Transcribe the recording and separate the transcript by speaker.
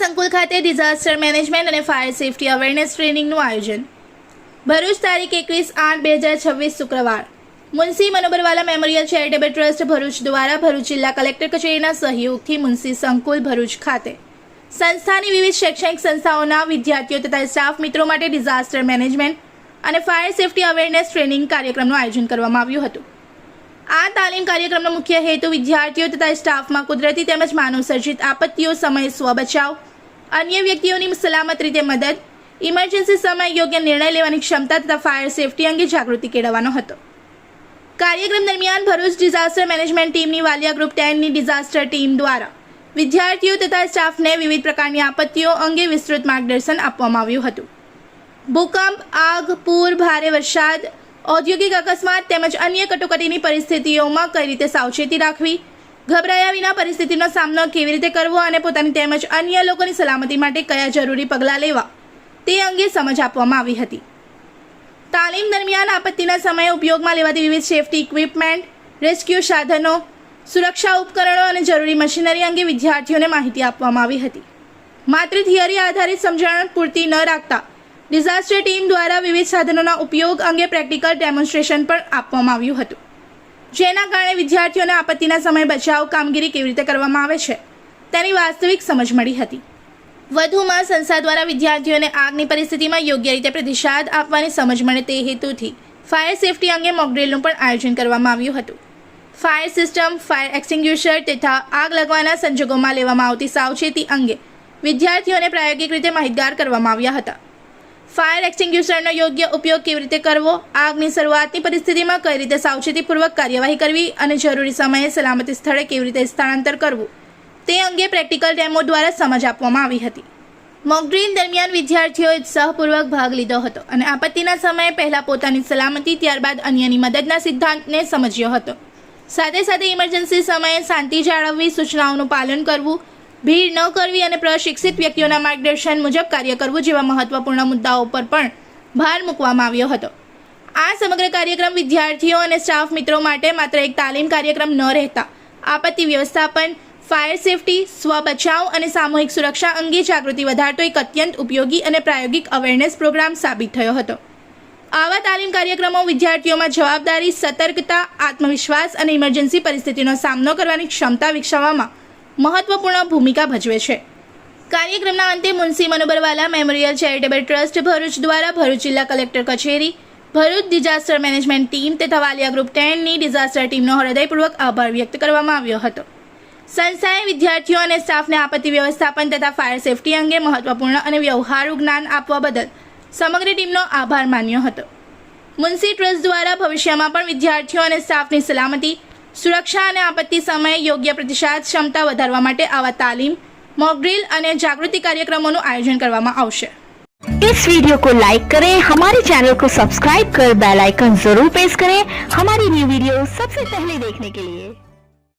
Speaker 1: સંકુલ ખાતે disaster management અને ફાયર સેફટી અવેરનેસ ટ્રેનિંગનું આયોજન. ભરૂચ તારીખ 21/8/2026 શુક્રવાર. Munshi મનોબરવાલા memorial charitable trust Bharuch દ્વારા ભરૂચ જિલ્લા કલેક્ટર કચેરીના સહયોગથી મુનસી સંકુલ ભરૂચ ખાતે સંસ્થાની વિવિધ શૈક્ષણિક સંસ્થાઓના વિદ્યાર્થીઓ તથા સ્ટાફ મિત્રો માટે ડિઝાસ્ટર મેનેજમેન્ટ અને ફાયર સેફટી અવેરનેસ ટ્રેનિંગ કાર્યક્રમનું આયોજન કરવામાં આવ્યું હતું. આ તાલીમ કાર્યક્રમનો મુખ્ય હેતુ વિદ્યાર્થીઓ તથા સ્ટાફમાં કુદરતી તેમજ માનવસર્જિત આપત્તિઓ સમયે સ્વબચાવ, અન્ય વ્યક્તિઓની સલામત રીતે મદદ, ઇમરજન્સી સમયે યોગ્ય નિર્ણય લેવાની ક્ષમતા તથા ફાયર સેફટી અંગે જાગૃતિ કેળવવાનો હતો. કાર્યક્રમ દરમિયાન ભરૂચ ડિઝાસ્ટર મેનેજમેન્ટ ટીમની વાલિયા ગ્રુપ 10ની ડિઝાસ્ટર ટીમ દ્વારા વિદ્યાર્થીઓ તથા સ્ટાફને વિવિધ પ્રકારની આપત્તિઓ અંગે વિસ્તૃત માર્ગદર્શન આપવામાં આવ્યું હતું. ભૂકંપ, આગ, પૂર, ભારે વરસાદ, ઔદ્યોગિક અકસ્માત તેમજ અન્ય કટોકટીની પરિસ્થિતિઓમાં કઈ રીતે સાવચેતી રાખવી, ગભરાયા વિના પરિસ્થિતિનો સામનો કેવી રીતે કરવો અને પોતાની તેમજ અન્ય લોકોની સલામતી માટે કયા જરૂરી પગલાં લેવા તે અંગે સમજ આપવામાં આવી હતી. તાલીમ દરમિયાન આપત્તિના સમયે ઉપયોગમાં લેવાતી વિવિધ સેફટી ઇક્વિપમેન્ટ, રેસ્ક્યુ સાધનો, સુરક્ષા ઉપકરણો અને જરૂરી મશીનરી અંગે વિદ્યાર્થીઓને માહિતી આપવામાં આવી હતી. માત્ર થિયરી આધારિત સમજણ પૂરતી ન રાખતા ડિઝાસ્ટર ટીમ દ્વારા વિવિધ સાધનોના ઉપયોગ અંગે પ્રેક્ટિકલ ડેમોન્સ્ટ્રેશન પણ આપવામાં આવ્યું હતું, જેના કારણે વિદ્યાર્થીઓને આપત્તિના સમયે બચાવ કામગીરી કેવી રીતે કરવામાં આવે છે તેની વાસ્તવિક સમજ મળી હતી. વધુમાં સંસ્થા દ્વારા વિદ્યાર્થીઓને આગની પરિસ્થિતિમાં યોગ્ય રીતે પ્રતિસાદ આપવાની સમજ મળે તે હેતુથી ફાયર સેફટી અંગે મોકડ્રીલનું પણ આયોજન કરવામાં આવ્યું હતું. ફાયર સિસ્ટમ, ફાયર એક્સટિંગ્યુશર તથા આગ લાગવાના સંજોગોમાં લેવામાં આવતી સાવચેતી અંગે વિદ્યાર્થીઓને પ્રાયોગિક રીતે માહિતગાર કરવામાં આવ્યા હતા. ફાયર એક્સટિંગ્યુશરનો યોગ્ય ઉપયોગ કેવી રીતે કરવો, આગની શરૂઆતની પરિસ્થિતિમાં કઈ રીતે સાવચેતીપૂર્વક કાર્યવાહી કરવી અને જરૂરી સમયે સલામતી સ્થળે કેવી રીતે સ્થળાંતર કરવું તે અંગે પ્રેક્ટિકલ ડેમો દ્વારા સમજ આપવામાં આવી હતી. મોકડ્રીલ દરમિયાન વિદ્યાર્થીઓએ ઉત્સાહપૂર્વક ભાગ લીધો હતો અને આપત્તિના સમયે પહેલાં પોતાની સલામતી ત્યારબાદ અન્યની મદદના સિદ્ધાંતને સમજ્યો હતો. સાથે સાથે ઇમરજન્સી સમયે શાંતિ જાળવવી, સૂચનાઓનું પાલન કરવું, ભીડ ન કરવી અને પ્રશિક્ષિત વ્યક્તિઓના માર્ગદર્શન મુજબ કાર્ય કરવું જેવા મહત્વપૂર્ણ મુદ્દાઓ પર પણ ભાર મૂકવામાં આવ્યો હતો. આ સમગ્ર કાર્યક્રમ વિદ્યાર્થીઓ અને સ્ટાફ મિત્રો માટે માત્ર એક તાલીમ કાર્યક્રમ ન રહેતા આપત્તિ વ્યવસ્થાપન, ફાયર સેફટી, સ્વ બચાવ અને સામૂહિક સુરક્ષા અંગે જાગૃતિ વધારતો એક અત્યંત ઉપયોગી અને પ્રાયોગિક અવેરનેસ પ્રોગ્રામ સાબિત થયો હતો. આવા તાલીમ કાર્યક્રમો વિદ્યાર્થીઓમાં જવાબદારી, સતર્કતા, આત્મવિશ્વાસ અને ઇમરજન્સી પરિસ્થિતિનો સામનો કરવાની ક્ષમતા વિકસાવવામાં મહત્વપૂર્ણ ભૂમિકા ભજવે છે. કાર્યક્રમના અંતે Munshi મનોબરવાલા memorial charitable trust Bharuch દ્વારા ભરૂચ જિલ્લા કલેક્ટર કચેરી, ભરૂચ ડિઝાસ્ટર મેનેજમેન્ટ ટીમ તથા વાલિયા ગ્રુપ 10ની ડિઝાસ્ટર ટીમનો હૃદયપૂર્વક આભાર વ્યક્ત કરવામાં આવ્યો હતો. સંસ્થાએ વિદ્યાર્થીઓ અને સ્ટાફને આપત્તિ વ્યવસ્થાપન તથા ફાયર સેફટી અંગે મહત્વપૂર્ણ અને વ્યવહારુ જ્ઞાન આપવા બદલ સમગ્ર ટીમનો આભાર માન્યો હતો. મુનસી ટ્રસ્ટ દ્વારા ભવિષ્યમાં પણ વિદ્યાર્થીઓ અને સ્ટાફની સલામતી, સુરક્ષા અને આપત્તિ સમયે યોગ્ય પ્રતિસાદ ક્ષમતા વધારવા માટે આવા તાલીમ, मॉकड्रिल અને જાગૃતિ કાર્યક્રમોનું આયોજન કરવામાં આવશે.
Speaker 2: इस वीडियो को लाइक करें, हमारे चैनल को सब्सक्राइब कर बेल आइकन जरूर प्रेस करें हमारी न्यू वीडियो सबसे पहले देखने के लिए.